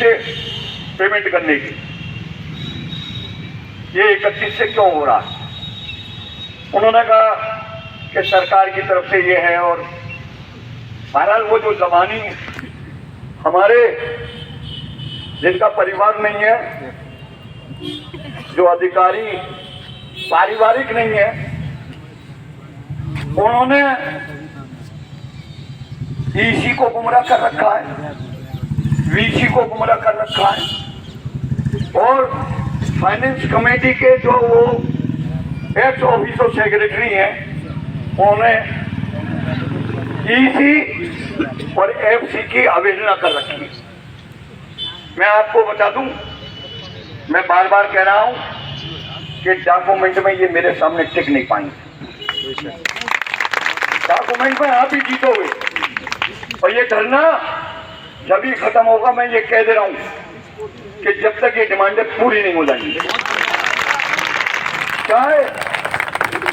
से पेमेंट करने की। ये 31 से क्यों हो रहा है? उन्होंने कहा कि सरकार की तरफ से ये है। और बहरहाल वो जो जवानी हमारे जिनका परिवार नहीं है, जो अधिकारी पारिवारिक नहीं है, उन्होंने ईसी को गुमराह कर रखा है, वीसी को गुमराह कर रखा है। और फाइनेंस कमेटी के जो वो एक्स ऑफिसर सेक्रेटरी हैं, उन्होंने ईसी और एफसी की अवहेलना कर रखी है। मैं आपको बता दूं, मैं बार बार कह रहा हूं कि डॉक्यूमेंट में ये मेरे सामने टिक नहीं पाएंगे। डॉक्यूमेंट में आप ही जीतोगे और ये धरना जब ही खत्म होगा। मैं ये कह दे रहा हूं कि जब तक ये डिमांडें पूरी नहीं हो जाएंगी, चाहे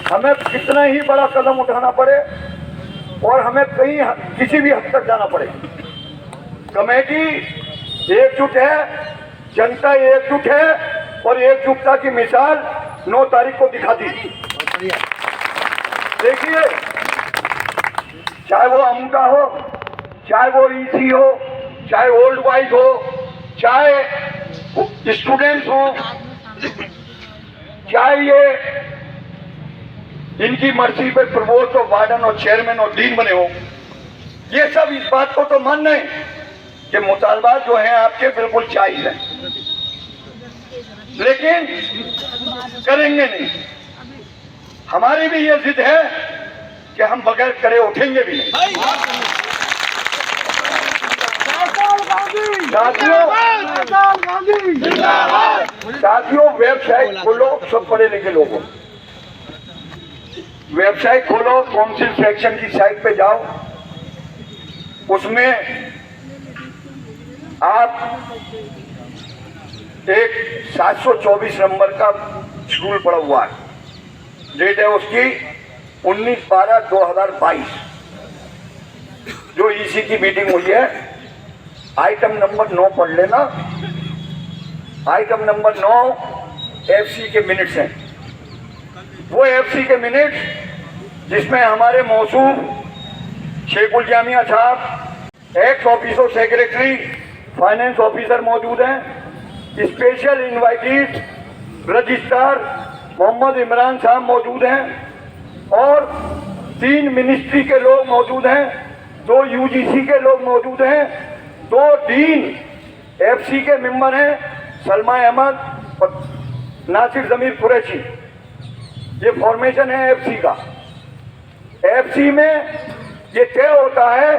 हमें कितना ही बड़ा कदम उठाना पड़े और हमें कहीं किसी भी हद तक जाना पड़े, कमेटी एकजुट है, जनता एकजुट है और एकजुटता की मिसाल 9 तारीख को दिखा दी। देखिए, चाहे वो अमुका हो, चाहे वो ईसी हो, चाहे ओल्ड बॉयज हो, चाहे स्टूडेंट्स हो, चाहे ये इनकी मर्जी पे प्रवोस्ट और वार्डन और चेयरमैन और डीन बने हो, ये सब इस बात को तो मान रहे हैं कि मुतालबात जो हैं आपके बिल्कुल जायज हैं, लेकिन करेंगे नहीं। हमारी भी ये जिद है कि हम बगैर करे उठेंगे भी नहीं। साथियों, वेबसाइट खोलो, सब पढ़े लिखे लोगों, वेबसाइट खोलो, काउंसिल सेक्शन की साइट पे जाओ, उसमें आप एक 724 नंबर का शेड्यूल पड़ा हुआ है, डेट है उसकी 19/12/2022, जो ईसी की मीटिंग हुई है। आइटम नंबर 9 पढ़ लेना। आइटम नंबर 9 एफसी के मिनट्स हैं। वो एफसी के मिनट्स जिसमें हमारे मौसूफ शेखुल जामिया साहब, ex officer secretary, finance officer मौजूद हैं, special invited registrar Mohammad Imran साहब मौजूद हैं और 3 मिनिस्ट्री के लोग मौजूद हैं, 2 यूजीसी के लोग मौजूद हैं, 2 डीन एफसी के मेंबर हैं, सलमा अहमद और नासिर जमीर कुरैशी। ये फॉर्मेशन है एफसी का। एफसी में ये तय होता है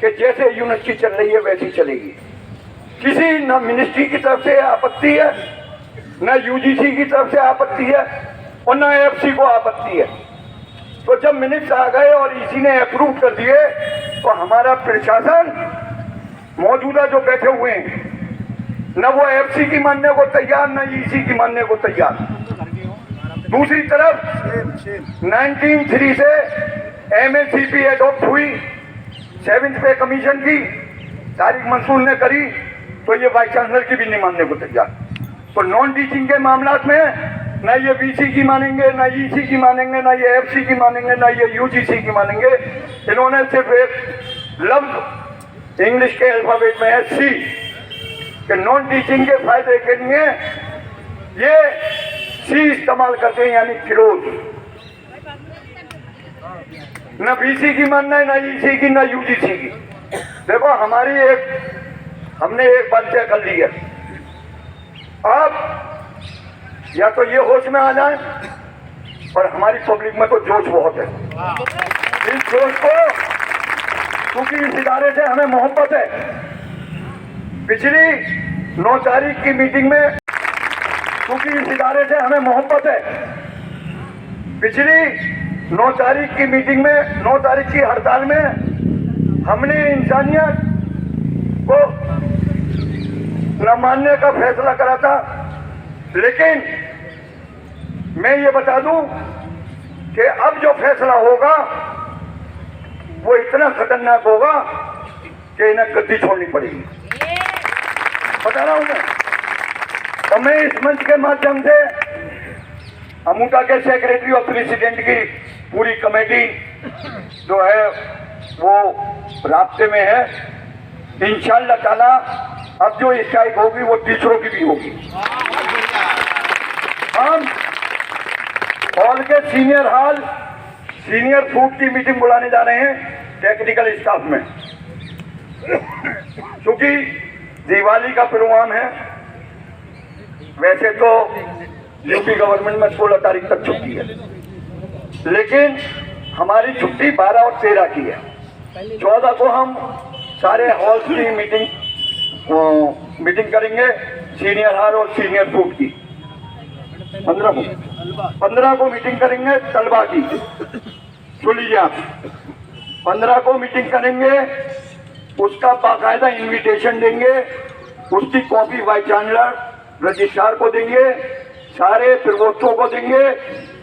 कि जैसे यूनिवर्सिटी चल रही है वैसी चलेगी। किसी न मिनिस्ट्री की तरफ से आपत्ति है, न यूजीसी की तरफ से आपत्ति है और न एफसी को आपत्ति है। तो जब मिनट्स आ गए और इसी ने अप्रूव कर दिए तो हमारा प्रशासन मौजूदा जो बैठे हुए हैं, न वो एफसी की मानने को तैयार, न ईसी की मानने को तैयार। दूसरी तरफ 1903 से एमएसीपी एडॉप्ट हुई, 7th पे कमीशन की तारिक मंसूर ने करी, तो ये वाइस चांसलर की भी नहीं मानने को तैयार। तो नॉन टीचिंग के मामलात में न ये वीसी की मानेंगे, न ईसी की मानेंगे, न ये एफसी की मानेंगे, न ये यूजीसी की मानेंगे। इन्होंने सिर्फ एक लफ्ज इंग्लिश के अल्फाबेट में है सी, कि नॉन टीचिंग के फायदे के लिए ये सी इस्तेमाल करते हैं, यानी क्लोज। न बीसी की मानना है, न ईसी की, न यूजीसी की। देखो, हमने एक बात तय कर ली है। अब या तो ये होश में आ जाए, और हमारी पब्लिक में तो जोश बहुत है। इस जोश को, क्योंकि इस इदारे से हमें मोहब्बत है। पिछली 9 तारीख की मीटिंग में, क्योंकि इस इदारे से हमें मोहब्बत है, पिछली 9 तारीख की मीटिंग में, 9 तारीख की हड़ताल में हमने इंसानियत को न मानने का फैसला करा था। लेकिन मैं ये बता दूं कि अब जो फैसला होगा वो इतना खतरनाक होगा कि इन्हें गद्दी छोड़नी पड़ेगी। बता रहा हूँ मैं। तो मैं इस मंच के माध्यम से अमूटा के सेक्रेटरी और प्रेसिडेंट की पूरी कमेटी जो है वो रास्ते में है। इंशाअल्लाह ताला अब जो स्ट्राइक होगी वो टीचरों की भी होगी। हम हॉल के सीनियर फूड की मीटिंग बुलाने जा रहे हैं टेक्निकल स्टाफ में, क्योंकि दिवाली का प्रोग्राम है। वैसे तो यूपी गवर्नमेंट में 16 तारीख तक छुट्टी है, लेकिन हमारी छुट्टी 12 और 13 की है। 14 को हम सारे हॉल्स की मीटिंग करेंगे, सीनियर हाल और सीनियर फूड की। 15 को मीटिंग करेंगे तलबा की, सुन लीजिए आप। 15 को मीटिंग करेंगे, उसका बाकायदा इनविटेशन देंगे, उसकी कॉपी वाइस चांसलर रजिस्ट्रार को देंगे, सारे प्रवक्तों को देंगे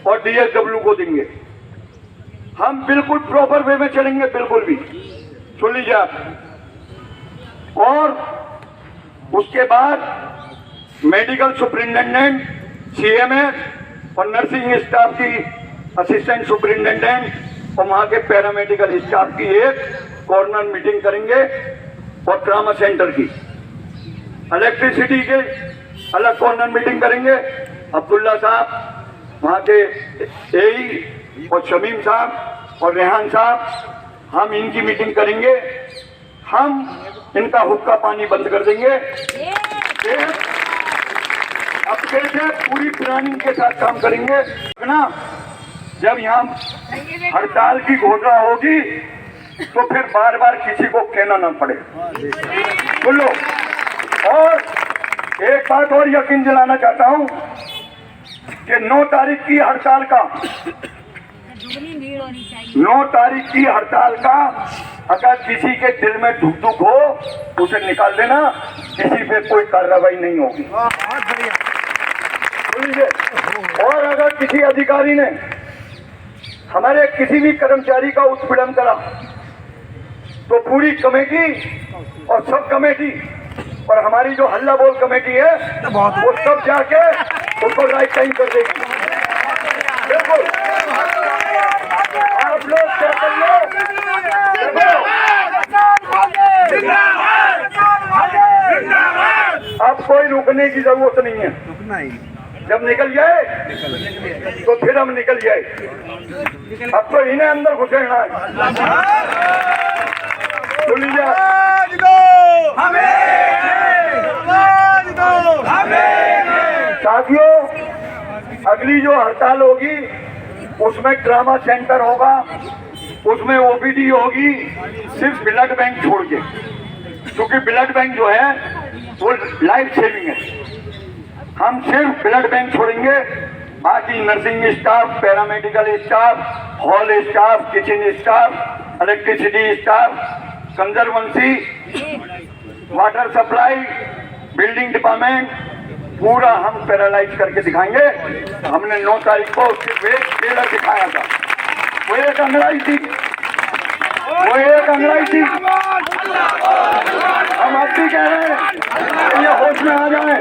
और DSW को देंगे। हम बिल्कुल प्रॉपर वे में चलेंगे, बिल्कुल भी, सुन लीजिए आप। और उसके बाद मेडिकल सुपरिटेंडेंट, CMS और नर्सिंग स्टाफ की असिस्टेंट सुपरिटेंडेंट और वहां के पैरामेडिकल स्टाफ की एक कॉर्नर मीटिंग करेंगे और ट्रामा सेंटर की। इलेक्ट्रिसिटी के अलग कॉर्नर मीटिंग करेंगे। अब्दुल्ला साहब वहाँ के AE और शमीम साहब और रेहान साहब, हम इनकी मीटिंग करेंगे। हम इनका हुक्का पानी बंद कर देंगे। अब कैसे पूरी प्लानिंग के साथ काम करेंगे ना। जब यहाँ हड़ताल की घोषणा होगी तो फिर बार बार किसी को कहना ना पड़े। सुन लो। और एक बात और यकीन दिलाना चाहता हूँ कि 9 तारीख की हड़ताल का 9 तारीख की हड़ताल का अगर किसी के दिल में धुक धुक हो उसे निकाल देना, किसी पे कोई कार्रवाई नहीं होगी। और अगर किसी अधिकारी ने हमारे किसी भी कर्मचारी का उत्पीड़न करा तो पूरी कमेटी और सब कमेटी और हमारी जो हल्ला बोल कमेटी है वो सब जाके उसको राइट टाइम कर देगी। बिल्कुल आप लोग क्या कर लो। अब कोई रुकने की जरूरत नहीं है। जब निकल जाए तो फिर हम निकल जाए। अब तो इन्हें अंदर घुसेड़ना है। सुन लीजिए, साथियों, अगली जो हड़ताल होगी उसमें ट्रामा सेंटर होगा, उसमें OPD होगी, सिर्फ ब्लड बैंक छोड़ के, क्योंकि ब्लड बैंक जो है वो लाइफ सेविंग है। हम सिर्फ ब्लड बैंक छोड़ेंगे, बाकी nursing staff, paramedical staff, hall staff, kitchen staff, electricity staff, conservancy, water supply, building department पूरा हम पैरालाइज करके दिखाएंगे। हमने 9 तारीख को सिर्फ एक ट्रेलर दिखाया था, वो एक अंग्रेजी थी, वो एक अंग्रेजी थी। हम अब भी कह रहे हैं ये होश में आ जाए।